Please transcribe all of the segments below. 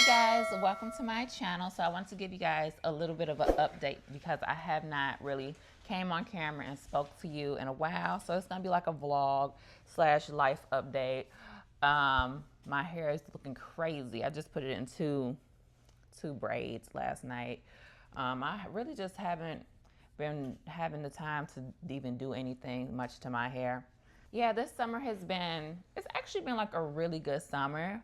guys, welcome to my channel. So I want to give you guys a little bit of an update because I have not really came on camera and spoke to you in a while. So it's gonna be like a vlog slash life update. My hair is looking crazy. I just put it in two braids last night. I really just haven't been having the time to even do anything much to my hair. Yeah, this summer it's actually been like a really good summer.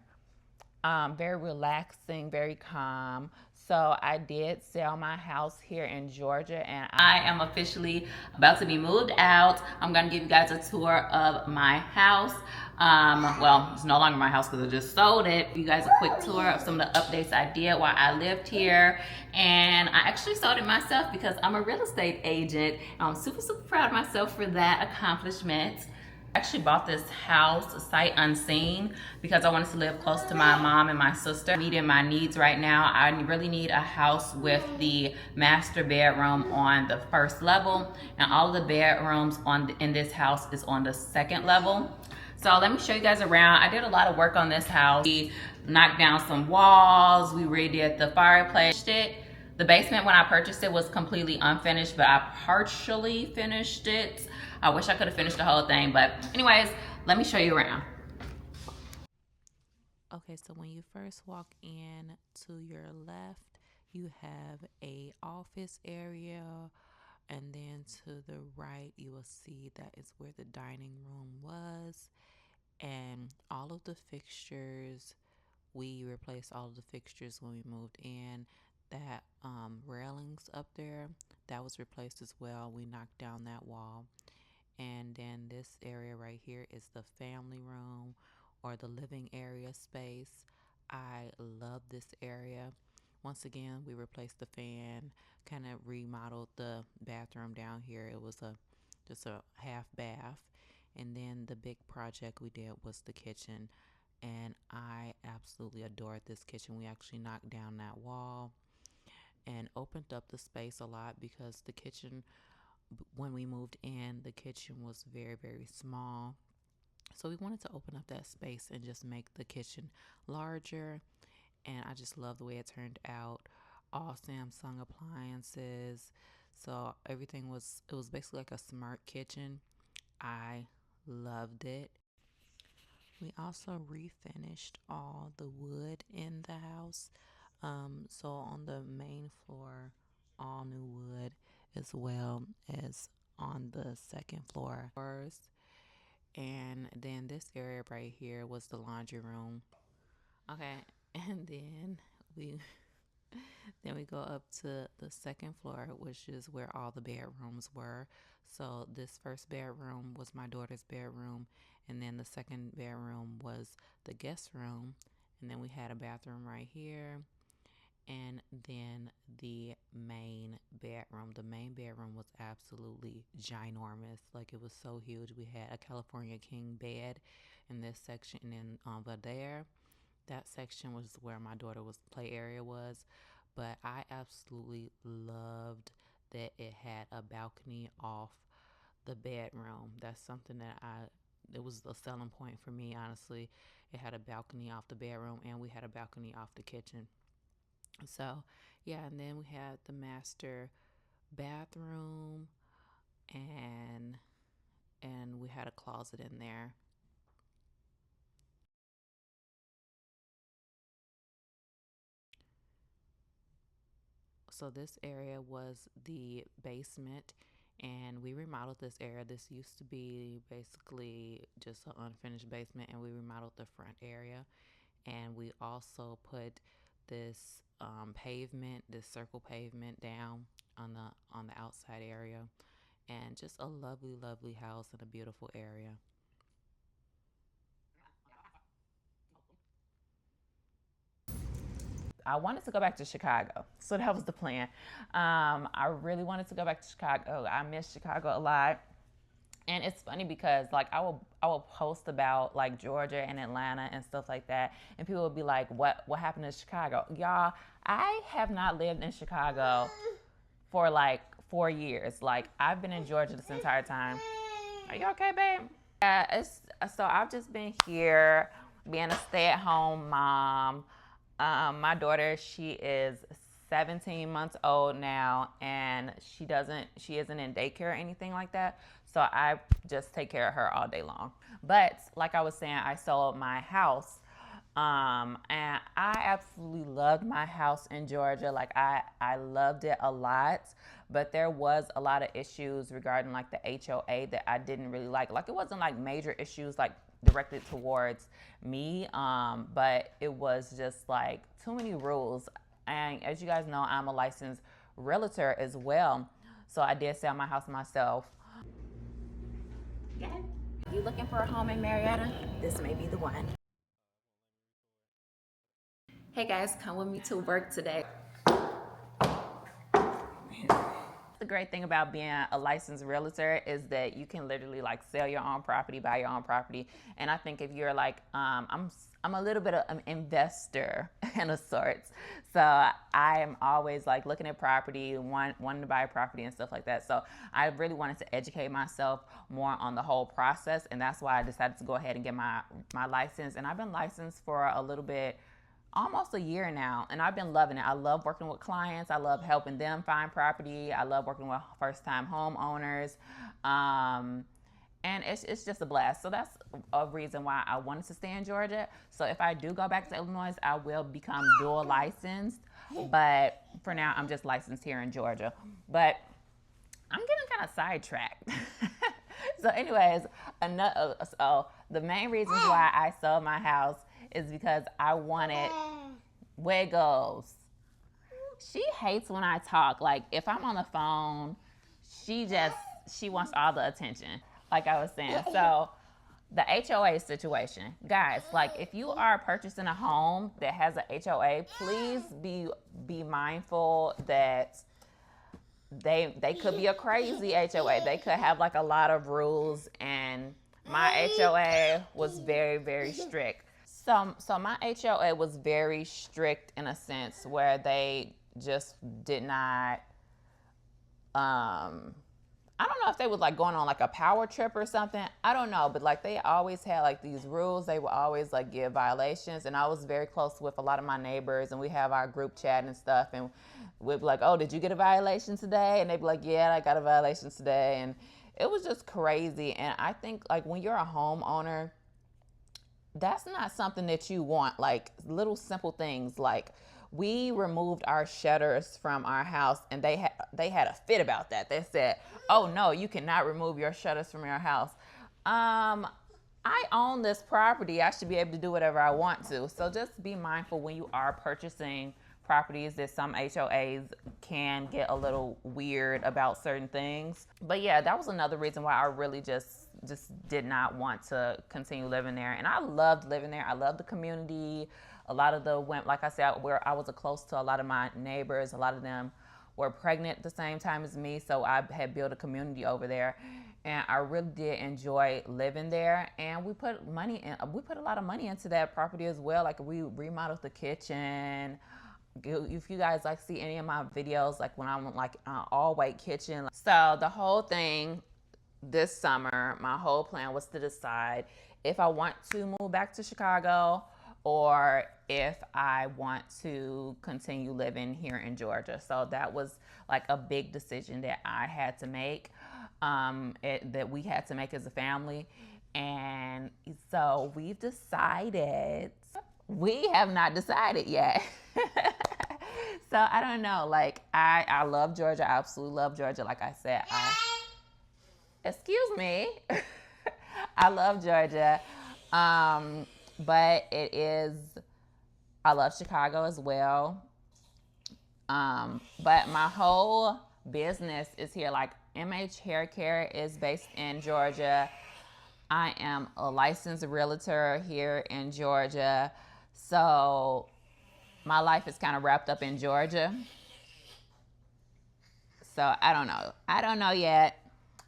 Very relaxing, very calm. So I did sell my house here in Georgia and I am officially about to be moved out. I'm gonna give you guys a tour of my house. Well, it's no longer my house because I just sold it. Give you guys a quick tour of some of the updates I did while I lived here. And I actually sold it myself because I'm a real estate agent. I'm super proud of myself for that accomplishment. I actually bought this house sight unseen because I wanted to live close to my mom and my sister. Meeting my needs right now. I really need a house with the master bedroom on the first level, and all of the bedrooms in this house is on the second level. So let me show you guys around. I did a lot of work on this house. We knocked down some walls. We redid the fireplace. The basement when I purchased it was completely unfinished, but I partially finished it. I wish I could have finished the whole thing, but anyways, let me show you around. Okay, so when you first walk in, to your left, you have a office area, and then to the right, you will see that is where the dining room was, and all of the fixtures, we replaced all of the fixtures when we moved in. That railings up there, that was replaced as well. We knocked down that wall. And then this area right here is the family room or the living area space. I love this area. Once again, we replaced the fan, kind of remodeled the bathroom down here. It was just a half bath. And then the big project we did was the kitchen. And I absolutely adored this kitchen. We actually knocked down that wall and opened up the space a lot because the kitchen, when we moved in, the kitchen was very small. So we wanted to open up that space and just make the kitchen larger. And I just love the way it turned out. All Samsung appliances. So it was basically like a smart kitchen. I loved it. We also refinished all the wood in the house. So on the main floor, all new wood, as well as on the second floor. And then this area right here was the laundry room. Okay, and we then we go up to the second floor, which is where all the bedrooms were. So this first bedroom was my daughter's bedroom, and then the second bedroom was the guest room, and then we had a bathroom right here, and then the main bedroom. The main bedroom was absolutely ginormous. Like, it was so huge. We had a California king bed in this section, and then over there, that section was where my daughter was play area was. But I absolutely loved that it had a balcony off the bedroom. That's something that it was a selling point for me, honestly. It had a balcony off the bedroom, and we had a balcony off the kitchen. So, yeah, and then we had the master bathroom, and we had a closet in there. So this area was the basement, and we remodeled this area. This used to be basically just an unfinished basement, and we remodeled the front area. And we also put this pavement, this circle pavement down on the outside area, and just a lovely house in a beautiful area. I wanted to go back to Chicago. So that was the plan. I really wanted to go back to Chicago. I miss Chicago a lot. And it's funny because like I will post about like Georgia and Atlanta and stuff like that, and people will be like, what happened in Chicago? Y'all, I have not lived in Chicago for like 4 years. Like, I've been in Georgia this entire time. Are you okay, babe? Yeah, it's so I've just been here being a stay-at-home mom. My daughter, she is 17 months old now, and she isn't in daycare or anything like that. So I just take care of her all day long. But like I was saying, I sold my house. And I absolutely loved my house in Georgia. Like I loved it a lot, but there was a lot of issues regarding like the HOA that I didn't really like. Like it wasn't like major issues like directed towards me, but it was just like too many rules. And as you guys know, I'm a licensed realtor as well, so I did sell my house myself. Yeah. You looking for a home in Marietta? This may be the one. Hey guys, come with me to work today. The great thing about being a licensed realtor is that you can literally like sell your own property, buy your own property. And I think if you're like, I'm a little bit of an investor in a sorts. So I am always like looking at property, wanting to buy a property and stuff like that. So I really wanted to educate myself more on the whole process. And that's why I decided to go ahead and get my license. And I've been licensed for a little bit, almost a year now, and I've been loving it. I love working with clients. I love helping them find property. I love working with first-time homeowners, and it's just a blast. So that's a reason why I wanted to stay in Georgia. So if I do go back to Illinois, I will become dual licensed, but for now I'm just licensed here in Georgia. But I'm getting kind of sidetracked. So anyways, so the main reasons why I sold my house is because I wanted Wiggles. She hates when I talk. Like if I'm on the phone, she wants all the attention. Like I was saying. So the HOA situation, guys, like if you are purchasing a home that has a HOA, please be mindful that they could be a crazy HOA. They could have like a lot of rules, and my HOA was very, very strict. So my HOA was very strict in a sense where they just did not, I don't know if they was like going on like a power trip or something. I don't know, but like they always had like these rules. They would always like give violations, and I was very close with a lot of my neighbors, and we have our group chat and stuff, and we'd be like, "Oh, did you get a violation today?" And they'd be like, "Yeah, I got a violation today," and it was just crazy. And I think like when you're a homeowner, that's not something that you want. Like little simple things like we removed our shutters from our house, and they had a fit about that. They said, "Oh no, you cannot remove your shutters from your house." I own this property. I should be able to do whatever I want to. So just be mindful when you are purchasing properties that some HOAs can get a little weird about certain things. But yeah, that was another reason why I really just did not want to continue living there. And I loved living there. I loved the community. A lot of like I said, where I was close to a lot of my neighbors, a lot of them were pregnant at the same time as me. So I had built a community over there, and I really did enjoy living there. And we put a lot of money into that property as well. Like we remodeled the kitchen. If you guys like see any of my videos, like when I'm like all white kitchen. So the whole thing this summer, my whole plan was to decide if I want to move back to Chicago or if I want to continue living here in Georgia. So that was like a big decision that I had to make, that we had to make as a family. And so we've decided. We have not decided yet. So I don't know. Like I love Georgia. I absolutely love Georgia. Like I said, excuse me. I love Georgia. But I love Chicago as well. But my whole business is here. Like MH Hair Care is based in Georgia. I am a licensed realtor here in Georgia. So my life is kind of wrapped up in Georgia. So I don't know yet,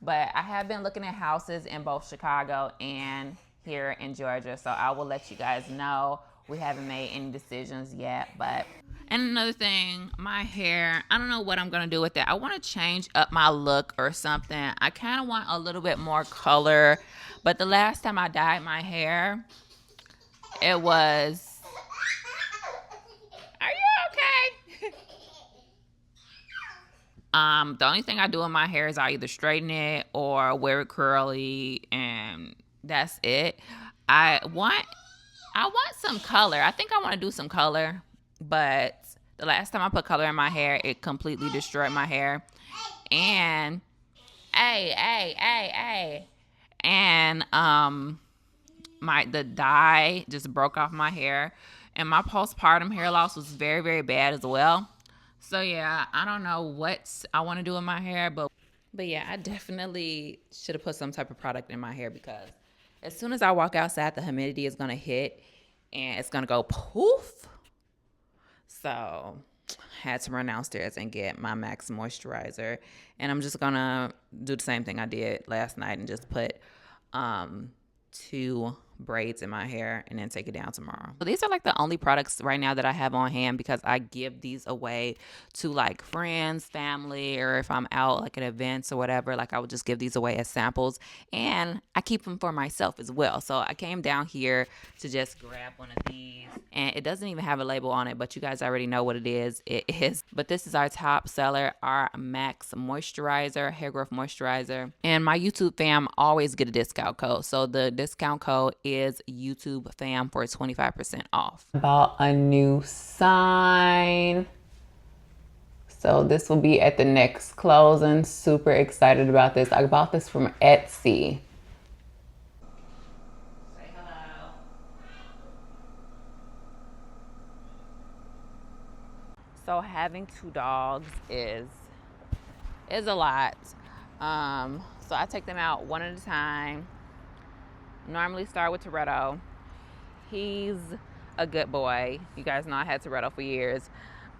but I have been looking at houses in both Chicago and here in Georgia. So I will let you guys know. We haven't made any decisions yet, but. And another thing, my hair, I don't know what I'm going to do with it. I want to change up my look or something. I kind of want a little bit more color, but the last time I dyed my hair, it was The only thing I do in my hair is I either straighten it or wear it curly, and that's it. I want some color. I think I want to do some color, but the last time I put color in my hair, it completely destroyed my hair. And and the dye just broke off my hair, and my postpartum hair loss was very, very bad as well. So yeah, I don't know what I want to do in my hair, but yeah, I definitely should have put some type of product in my hair, because as soon as I walk outside, the humidity is gonna hit and it's gonna go poof. So had to run downstairs and get my Max moisturizer, and I'm just gonna do the same thing I did last night and just put 2 braids in my hair and then take it down tomorrow. So these are like the only products right now that I have on hand, because I give these away to like friends, family, or if I'm out like at events or whatever, like I would just give these away as samples, and I keep them for myself as well. So I came down here to just grab one of these, and it doesn't even have a label on it, but you guys already know what it is. But this is our top seller, our Max moisturizer, hair growth moisturizer. And my YouTube fam always get a discount code. So the discount code is YouTube fam for 25% off. Bought a new sign. So this will be at the next closing. Super excited about this. I bought this from Etsy. Say hello. So having 2 dogs is a lot. So I take them out one at a time. Normally start with Toretto. He's a good boy. You guys know I had Toretto for years.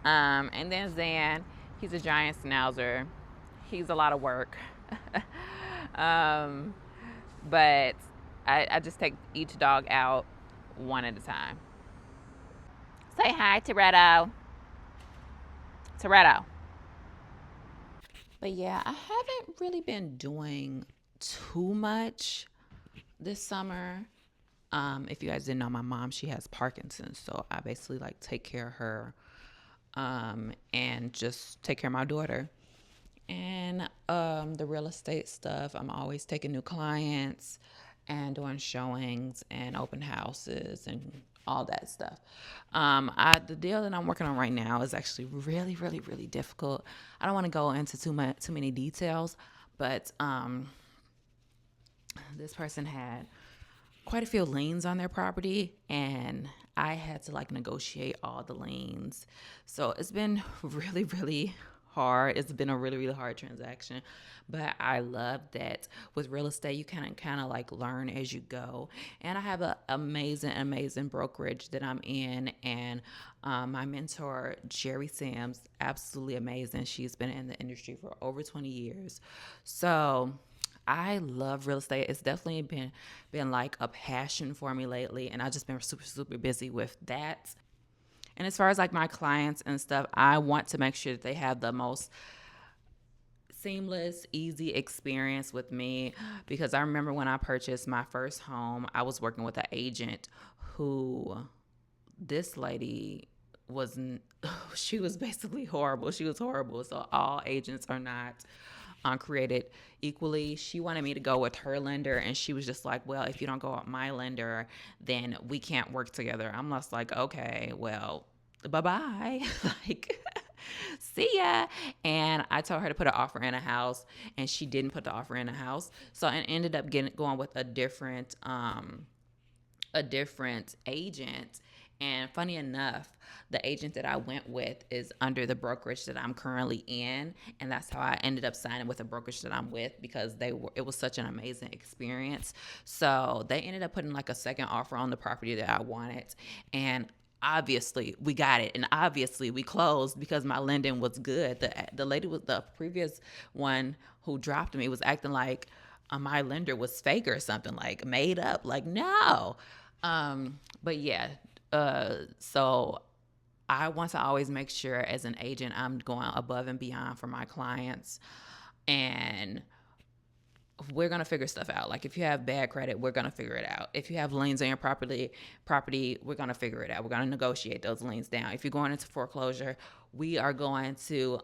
And then Zan, he's a giant schnauzer. He's a lot of work. But I just take each dog out one at a time. Say hi, Toretto. Toretto. But yeah, I haven't really been doing too much this summer. If you guys didn't know, my mom, she has Parkinson's, so I basically like take care of her, and just take care of my daughter. And the real estate stuff, I'm always taking new clients and doing showings and open houses and all that stuff. The deal that I'm working on right now is actually really, really, really difficult. I don't want to go into too many details, but this person had quite a few liens on their property, and I had to like negotiate all the liens. So it's been really, really hard. It's been a really, really hard transaction, but I love that with real estate, you kind of like learn as you go. And I have an amazing brokerage that I'm in, and my mentor, Jerry Sams, absolutely amazing. She's been in the industry for over 20 years. So I love real estate. It's definitely been like a passion for me lately, and I've just been super busy with that. And as far as like my clients and stuff, I want to make sure that they have the most seamless, easy experience with me, because I remember when I purchased my first home, I was working with an agent who, this lady she was basically horrible. She was horrible. So all agents are not created equally. She wanted me to go with her lender, and she was just like, well, if you don't go with my lender, then we can't work together. I'm just like, okay, well, bye-bye. Like, see ya. And I told her to put an offer in a house, and she didn't put the offer in a house. So I ended up going with a different agent. And funny enough, the agent that I went with is under the brokerage that I'm currently in, and that's how I ended up signing with the brokerage that I'm with, because it was such an amazing experience. So they ended up putting like a second offer on the property that I wanted, and obviously we got it, and obviously we closed because my lending was good. The lady was the previous one who dropped me was acting like my lender was fake or something, like made up, like no. But yeah. So I want to always make sure as an agent, I'm going above and beyond for my clients, and we're going to figure stuff out. Like if you have bad credit, we're going to figure it out. If you have liens on your property, we're going to figure it out. We're going to negotiate those liens down. If you're going into foreclosure, we are going to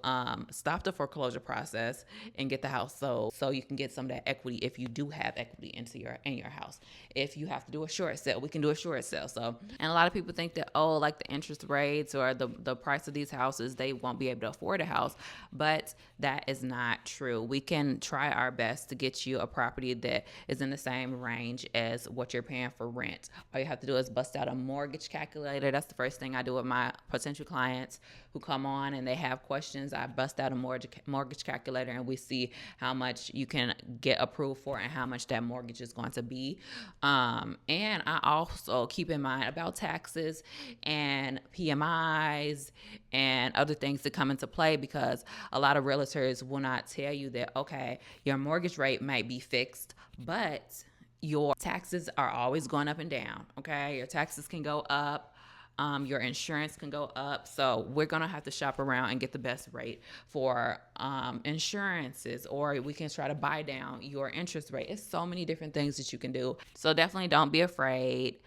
stop the foreclosure process and get the house sold, so you can get some of that equity if you do have equity in your house. If you have to do a short sale, we can do a short sale. So, and a lot of people think that, oh, like the interest rates or the price of these houses, they won't be able to afford a house, but that is not true. We can try our best to get you a property that is in the same range as what you're paying for rent. All you have to do is bust out a mortgage calculator. That's the first thing I do with my potential clients who come on and they have questions. I bust out a mortgage calculator and we see how much you can get approved for and how much that mortgage is going to be. And I also keep in mind about taxes and PMIs and other things that come into play, because a lot of realtors will not tell you that, okay, your mortgage rate might be fixed, but your taxes are always going up and down. Okay, your taxes can go up. Your insurance can go up. So we're going to have to shop around and get the best rate for insurances, or we can try to buy down your interest rate. It's so many different things that you can do. So definitely don't be afraid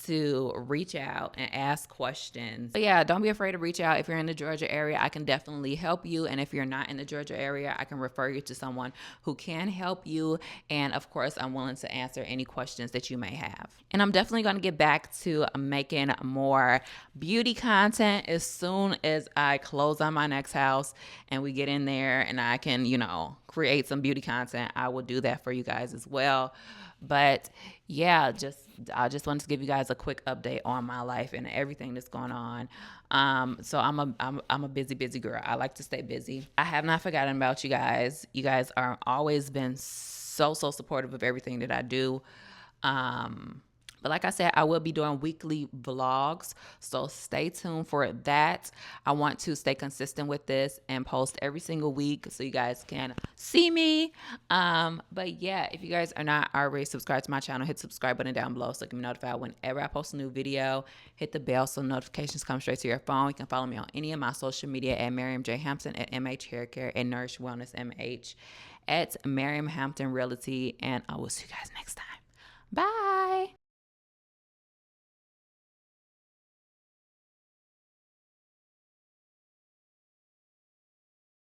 to reach out and ask questions. But yeah, don't be afraid to reach out. If you're in the Georgia area, I can definitely help you. And if you're not in the Georgia area, I can refer you to someone who can help you. And of course, I'm willing to answer any questions that you may have. And I'm definitely going to get back to making more beauty content as soon as I close on my next house and we get in there and I can, create some beauty content. I will do that for you guys as well. But yeah, I just wanted to give you guys a quick update on my life and everything that's going on. So I'm a busy girl. I like to stay busy. I have not forgotten about you guys. You guys are always been so supportive of everything that I do. But like I said, I will be doing weekly vlogs, so stay tuned for that. I want to stay consistent with this and post every single week so you guys can see me. But yeah, if you guys are not already subscribed to my channel, hit the subscribe button down below so you can be notified whenever I post a new video. Hit the bell so notifications come straight to your phone. You can follow me on any of my social media at Miriam J. Hampton, at MH Hair Care, at Nourish Wellness MH, at Miriam Hampton Realty, and I will see you guys next time. Bye.